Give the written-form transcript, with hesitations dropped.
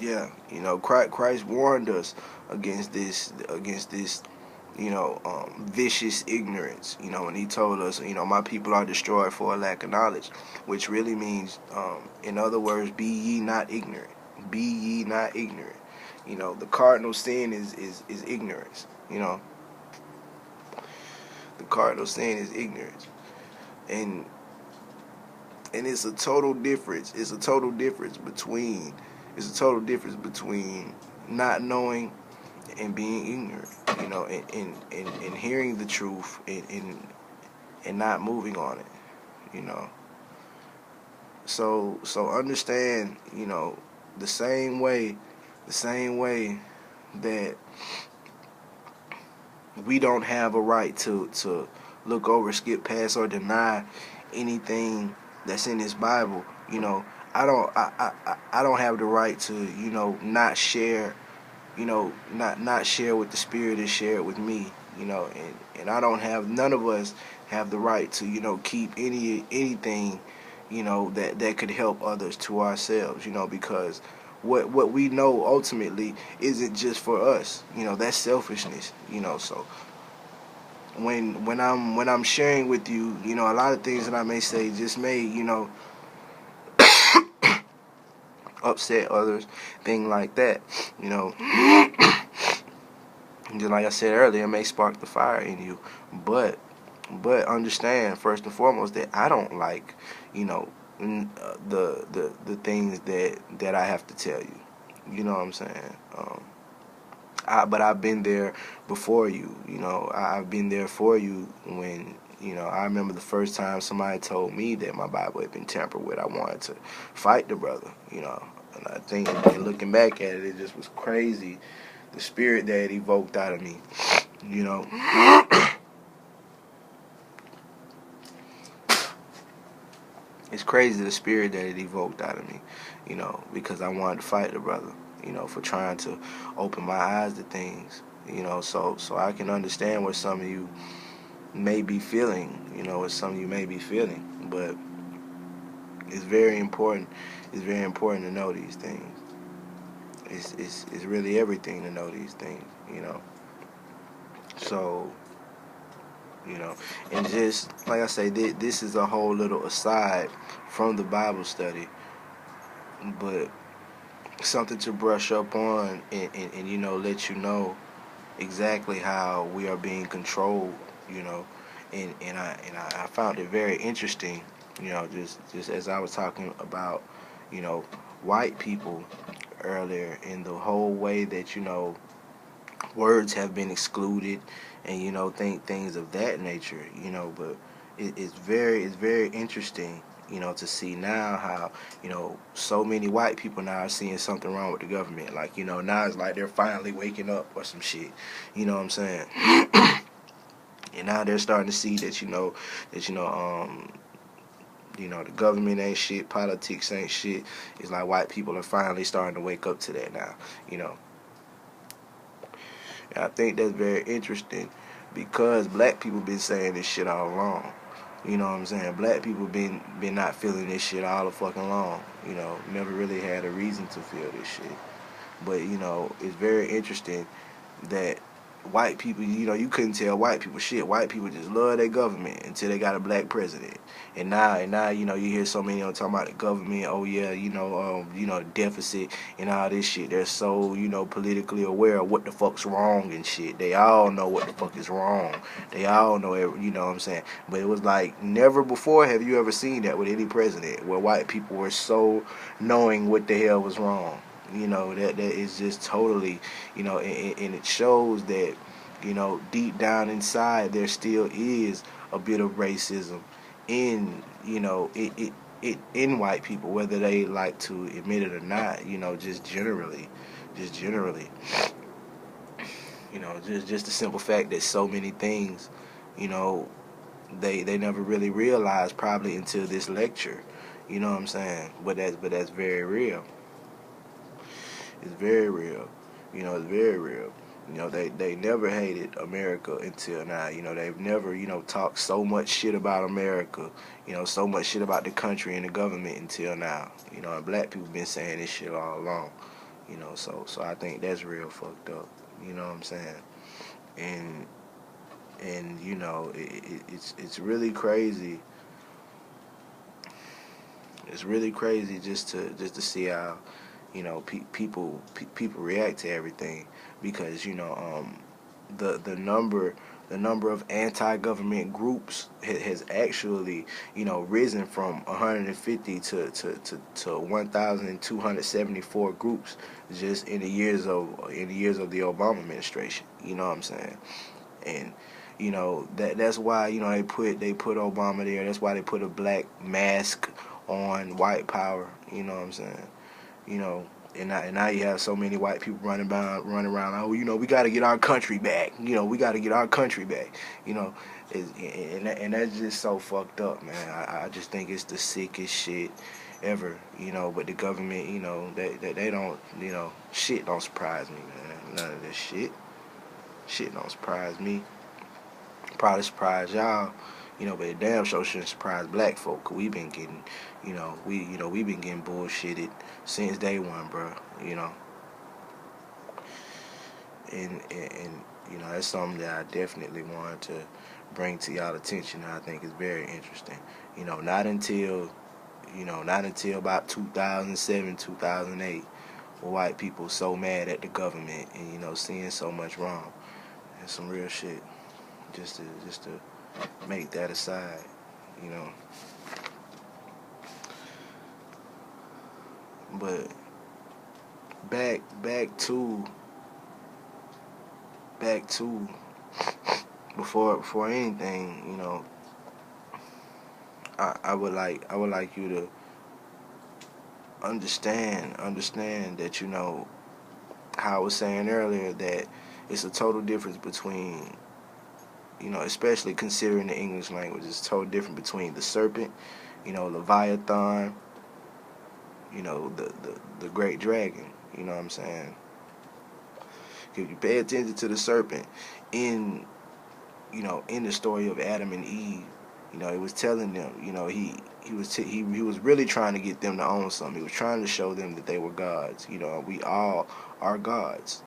Yeah, you know, Christ warned us against this, vicious ignorance. You know, when he told us, my people are destroyed for a lack of knowledge, which really means, in other words, be ye not ignorant. Be ye not ignorant. You know, the cardinal sin is ignorance. You know, the cardinal sin is ignorance, and it's a total difference. It's a total difference between not knowing and being ignorant. You know, and hearing the truth and not moving on it. You know, so understand. You know, the same way that we don't have a right to look over, skip past, or deny anything that's in this Bible. You know, I don't have the right to, not share, not share what the Spirit has shared with me. You know, and I don't have, none of us have the right to, keep anything, that could help others to ourselves. You know, because what we know ultimately isn't just for us. You know, that's selfishness. You know, so when I'm sharing with you, a lot of things that I may say just may, upset others, things like that. You know, just like I said earlier, it may spark the fire in you, but understand first and foremost that I don't like, the things that I have to tell you. You know what I'm saying? But I've been there before you. You know, I've been there for you when, I remember the first time somebody told me that my Bible had been tampered with. I wanted to fight the brother, and I think, and looking back at it, it just was crazy, the spirit that it evoked out of me, you know. It's crazy the spirit that it evoked out of me, because I wanted to fight the brother, for trying to open my eyes to things, so I can understand what some of you may be feeling, what some of you may be feeling, but it's very important. It's very important to know these things. It's really everything to know these things, So, and just like I say, this is a whole little aside from the Bible study, but something to brush up on and let you know exactly how we are being controlled, and I found it very interesting, just as I was talking about, white people earlier, in the whole way that, words have been excluded and, things of that nature, but it's very interesting, to see now how, so many white people now are seeing something wrong with the government. Like, now it's like they're finally waking up or some shit. You know what I'm saying? And now they're starting to see that, the government ain't shit, politics ain't shit. It's like white people are finally starting to wake up to that now, And I think that's very interesting because black people been saying this shit all along. You know what I'm saying? Black people been not feeling this shit all the fucking long. Never really had a reason to feel this shit. But, it's very interesting that white people, you couldn't tell white people shit. White people just love their government until they got a black president. And now, you hear so many talking about the government. Oh yeah, deficit and all this shit. They're so, politically aware of what the fuck's wrong and shit. They all know what the fuck is wrong. They all know it. You know what I'm saying? But it was like never before have you ever seen that with any president where white people were so knowing what the hell was wrong. That is just totally, and it shows that, deep down inside there still is a bit of racism in, in white people, whether they like to admit it or not, just generally, just the simple fact that so many things, they never really realized probably until this lecture, you know what I'm saying? But that's very real. It's very real. It's very real. They never hated America until now. They've never, talked so much shit about America, so much shit about the country and the government until now. And black people been saying this shit all along, You know, so I think that's real fucked up. You know what I'm saying? And you know, it's really crazy. It's really crazy just to see how, you know, people react to everything, because, you know, the number of anti-government groups has actually, you know, risen from 150 to 1,274 groups just in the years of the Obama administration. You know what I'm saying? And you know, that's why, you know, they put Obama there. That's why they put a black mask on white power. You know what I'm saying? You know, and now you have so many white people running around. Oh, you know, we got to get our country back. You know, we got to get our country back. You know, and that's just so fucked up, man. I just think it's the sickest shit ever. You know, but the government, you know, they don't, you know, shit don't surprise me, man. None of this shit. Shit don't surprise me. Probably surprise y'all, you know, but it damn sure shouldn't surprise black folk. 'Cause we been getting, we been getting bullshitted since day one, bro. You know, and you know, that's something that I definitely wanted to bring to y'all attention. And I think is very interesting. You know, not until about 2007, 2008, were white people so mad at the government and, you know, seeing so much wrong. That's some real shit. Just to make that aside, you know. But back to before anything, you know, I would like you to understand that, you know, how I was saying earlier, that it's a total difference between, you know, especially considering the English language, it's totally different between the serpent, you know, Leviathan, you know, the great dragon. You know what I'm saying? If you pay attention to the serpent in, you know, in the story of Adam and Eve, you know, it was telling them, you know, he was really trying to get them to own something. He was trying to show them that they were gods. You know, we all are gods.